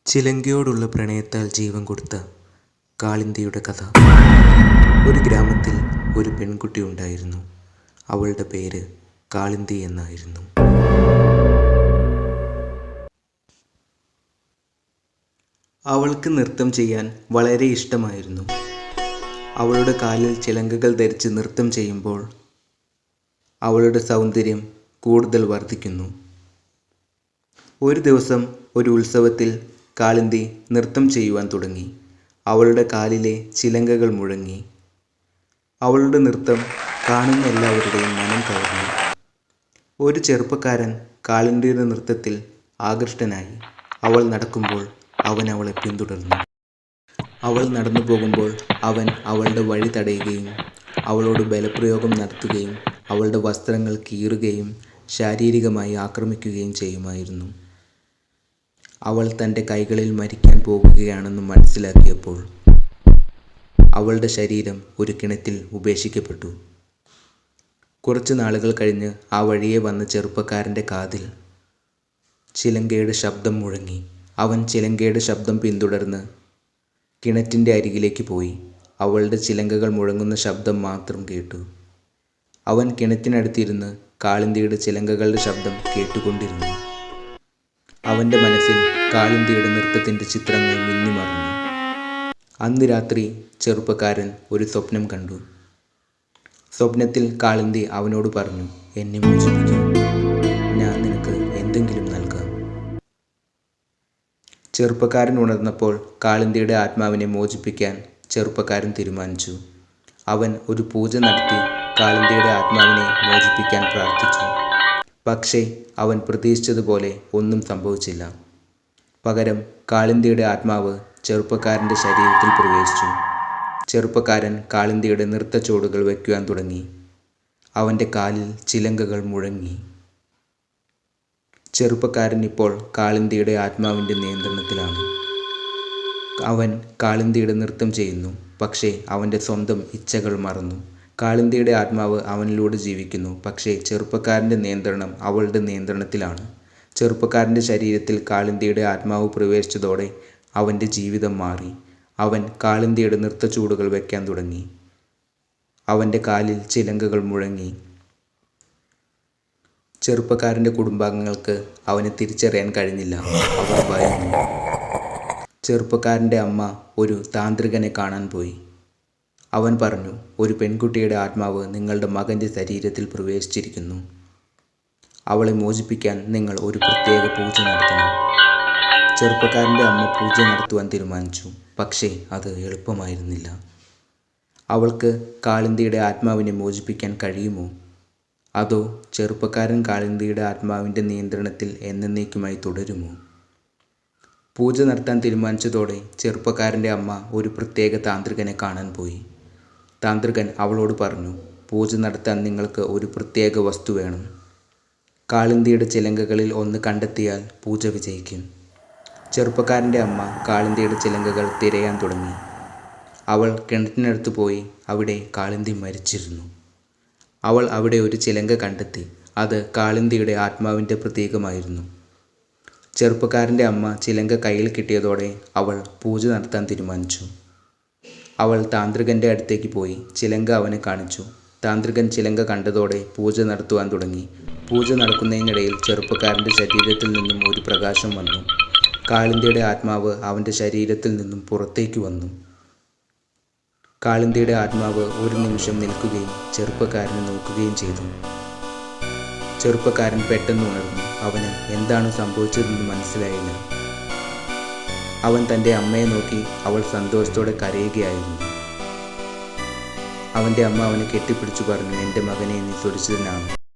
ചിലങ്കയോടുള്ള പ്രണയത്താൽ ജീവൻ കൊടുത്ത കാളിന്ദിയുടെ കഥ. ഒരു ഗ്രാമത്തിൽ ഒരു പെൺകുട്ടി ഉണ്ടായിരുന്നു. അവളുടെ പേര് കാളിന്തി എന്നായിരുന്നു. അവൾക്ക് നൃത്തം ചെയ്യാൻ വളരെ ഇഷ്ടമായിരുന്നു. അവളുടെ കാലിൽ ചിലങ്കകൾ ധരിച്ച് നൃത്തം ചെയ്യുമ്പോൾ അവളുടെ സൗന്ദര്യം കൂടുതൽ വർദ്ധിക്കുന്നു. ഒരു ദിവസം ഒരു ഉത്സവത്തിൽ കാളിന്തി നൃത്തം ചെയ്യുവാൻ തുടങ്ങി. അവളുടെ കാലിലെ ചിലങ്കകൾ മുഴങ്ങി. അവളുടെ നൃത്തം കാണുന്ന എല്ലാവരുടെയും മനം കവർന്നു. ഒരു ചെറുപ്പക്കാരൻ കാളിന്തിയുടെ നൃത്തത്തിൽ ആകൃഷ്ടനായി. അവൾ നടക്കുമ്പോൾ അവൻ അവളെ പിന്തുടർന്നു. അവൾ നടന്നു പോകുമ്പോൾ അവൻ അവളുടെ വഴി തടയുകയും അവളോട് ബലപ്രയോഗം നടത്തുകയും അവളുടെ വസ്ത്രങ്ങൾ കീറുകയും ശാരീരികമായി ആക്രമിക്കുകയും ചെയ്യുമായിരുന്നു. അവൾ തൻ്റെ കൈകളിൽ മരിക്കാൻ പോകുകയാണെന്ന് മനസ്സിലാക്കിയപ്പോൾ അവളുടെ ശരീരം ഒരു കിണറ്റിൽ ഉപേക്ഷിക്കപ്പെട്ടു. കുറച്ച് നാളുകൾ കഴിഞ്ഞ് ആ വഴിയെ വന്ന ചെറുപ്പക്കാരൻ്റെ കാതിൽ ചിലങ്കയുടെ ശബ്ദം മുഴങ്ങി. അവൻ ചിലങ്കയുടെ ശബ്ദം പിന്തുടർന്ന് കിണറ്റിൻ്റെ അരികിലേക്ക് പോയി. അവളുടെ ചിലങ്കകൾ മുഴങ്ങുന്ന ശബ്ദം മാത്രം കേട്ടു. അവൻ കിണറ്റിനടുത്തിരുന്ന് കാളിന്തിയുടെ ചിലങ്കകളുടെ ശബ്ദം കേട്ടുകൊണ്ടിരുന്നു. അവൻ്റെ മനസ്സിൽ കാളിന്തിയുടെ നൃത്തത്തിൻ്റെ ചിത്രങ്ങൾ മിന്നിമറഞ്ഞു. അന്ന് രാത്രി ചെറുപ്പക്കാരൻ ഒരു സ്വപ്നം കണ്ടു. സ്വപ്നത്തിൽ കാളിന്തി അവനോട് പറഞ്ഞു, എന്നെ മോചിപ്പിക്കൂ, ഞാൻ നിനക്ക് എന്തെങ്കിലും നൽകാം. ചെറുപ്പക്കാരൻ ഉണർന്നപ്പോൾ കാളിന്തിയുടെ ആത്മാവിനെ മോചിപ്പിക്കാൻ ചെറുപ്പക്കാരൻ തീരുമാനിച്ചു. അവൻ ഒരു പൂജ നടത്തി കാളിന്തിയുടെ ആത്മാവിനെ മോചിപ്പിക്കാൻ പ്രാർത്ഥിച്ചു. പക്ഷേ അവൻ പ്രതീക്ഷിച്ചതുപോലെ ഒന്നും സംഭവിച്ചില്ല. പകരം കാളിന്തിയുടെ ആത്മാവ് ചെറുപ്പക്കാരൻ്റെ ശരീരത്തിൽ പ്രവേശിച്ചു. ചെറുപ്പക്കാരൻ കാളിന്തിയുടെ നൃത്തച്ചുവടുകൾ വയ്ക്കുവാൻ തുടങ്ങി. അവൻ്റെ കാലിൽ ചിലങ്കകൾ മുഴങ്ങി. ചെറുപ്പക്കാരൻ ഇപ്പോൾ കാളിന്തിയുടെ ആത്മാവിൻ്റെ നിയന്ത്രണത്തിലാണ്. അവൻ കാളിന്തിയുടെ നൃത്തം ചെയ്യുന്നു. പക്ഷേ അവൻ്റെ സ്വന്തം ഇച്ഛകൾ മറന്നു. കാളിന്തിയുടെ ആത്മാവ് അവനിലൂടെ ജീവിക്കുന്നു. പക്ഷേ ചെറുപ്പക്കാരൻ്റെ നിയന്ത്രണം അവളുടെ നിയന്ത്രണത്തിലാണ്. ചെറുപ്പക്കാരൻ്റെ ശരീരത്തിൽ കാളിന്തിയുടെ ആത്മാവ് പ്രവേശിച്ചതോടെ അവൻ്റെ ജീവിതം മാറി. അവൻ കാളിന്തിയുടെ നൃത്തച്ചുവടുകൾ വയ്ക്കാൻ തുടങ്ങി. അവൻ്റെ കാലിൽ ചിലങ്കകൾ മുഴങ്ങി. ചെറുപ്പക്കാരൻ്റെ കുടുംബാംഗങ്ങൾക്ക് അവനെ തിരിച്ചറിയാൻ കഴിഞ്ഞില്ല. അവർ ഭയന്നു. ചെറുപ്പക്കാരൻ്റെ അമ്മ ഒരു താന്ത്രികനെ കാണാൻ പോയി. അവൻ പറഞ്ഞു, ഒരു പെൺകുട്ടിയുടെ ആത്മാവ് നിങ്ങളുടെ മകൻ്റെ ശരീരത്തിൽ പ്രവേശിച്ചിരിക്കുന്നു. അവളെ മോചിപ്പിക്കാൻ നിങ്ങൾ ഒരു പ്രത്യേക പൂജ നടത്തണം. ചെറുപ്പക്കാരൻ്റെ അമ്മ പൂജ നടത്തുവാൻ തീരുമാനിച്ചു. പക്ഷേ അത് എളുപ്പമായിരുന്നില്ല. അവൾക്ക് കാളിന്തിയുടെ ആത്മാവിനെ മോചിപ്പിക്കാൻ കഴിയുമോ? അതോ ചെറുപ്പക്കാരൻ കാളിന്തിയുടെ ആത്മാവിൻ്റെ നിയന്ത്രണത്തിൽ എന്നേക്കുമായി തുടരുമോ? പൂജ നടത്താൻ തീരുമാനിച്ചതോടെ ചെറുപ്പക്കാരൻ്റെ അമ്മ ഒരു പ്രത്യേക താന്ത്രികനെ കാണാൻ പോയി. താന്ത്രികൻ അവളോട് പറഞ്ഞു, പൂജ നടത്താൻ നിങ്ങൾക്ക് ഒരു പ്രത്യേക വസ്തു വേണം. കാളിന്തിയുടെ ചിലങ്കകളിൽ ഒന്ന് കണ്ടെത്തിയാൽ പൂജ വിജയിക്കും. ചെറുപ്പക്കാരൻ്റെ അമ്മ കാളിന്തിയുടെ ചിലങ്കകൾ തിരയാൻ തുടങ്ങി. അവൾ കിണറ്റിനടുത്ത് പോയി. അവിടെ കാളിന്തി മരിച്ചിരുന്നു. അവൾ അവിടെ ഒരു ചിലങ്ക കണ്ടെത്തി. അത് കാളിന്തിയുടെ ആത്മാവിൻ്റെ പ്രതീകമായിരുന്നു. ചെറുപ്പക്കാരൻ്റെ അമ്മ ചിലങ്ക കയ്യിൽ കിട്ടിയതോടെ അവൾ പൂജ നടത്താൻ തീരുമാനിച്ചു. അവൾ താന്ത്രികൻ്റെ അടുത്തേക്ക് പോയി ചിലങ്ക അവനെ കാണിച്ചു. താന്ത്രികൻ ചിലങ്ക കണ്ടതോടെ പൂജ നടത്തുവാൻ തുടങ്ങി. പൂജ നടക്കുന്നതിനിടയിൽ ചെറുപ്പക്കാരൻ്റെ ശരീരത്തിൽ നിന്നും ഒരു പ്രകാശം വന്നു. കാളിന്തിയുടെ ആത്മാവ് അവൻ്റെ ശരീരത്തിൽ നിന്നും പുറത്തേക്ക് വന്നു. കാളിന്തിയുടെ ആത്മാവ് ഒരു നിമിഷം നിൽക്കുകയും ചെറുപ്പക്കാരനെ നോക്കുകയും ചെയ്തു. ചെറുപ്പക്കാരൻ പെട്ടെന്ന് ഉണർന്നു. അവന് എന്താണ് സംഭവിച്ചതെന്ന് മനസ്സിലായില്ല. അവൻ തൻ്റെ അമ്മയെ നോക്കി. അവൾ സന്തോഷത്തോടെ കരയുകയായിരുന്നു. അവൻ്റെ അമ്മ അവനെ കെട്ടിപ്പിടിച്ചു പറഞ്ഞു, എൻ്റെ മകനെ, നീ സുരക്ഷിതനാണ്.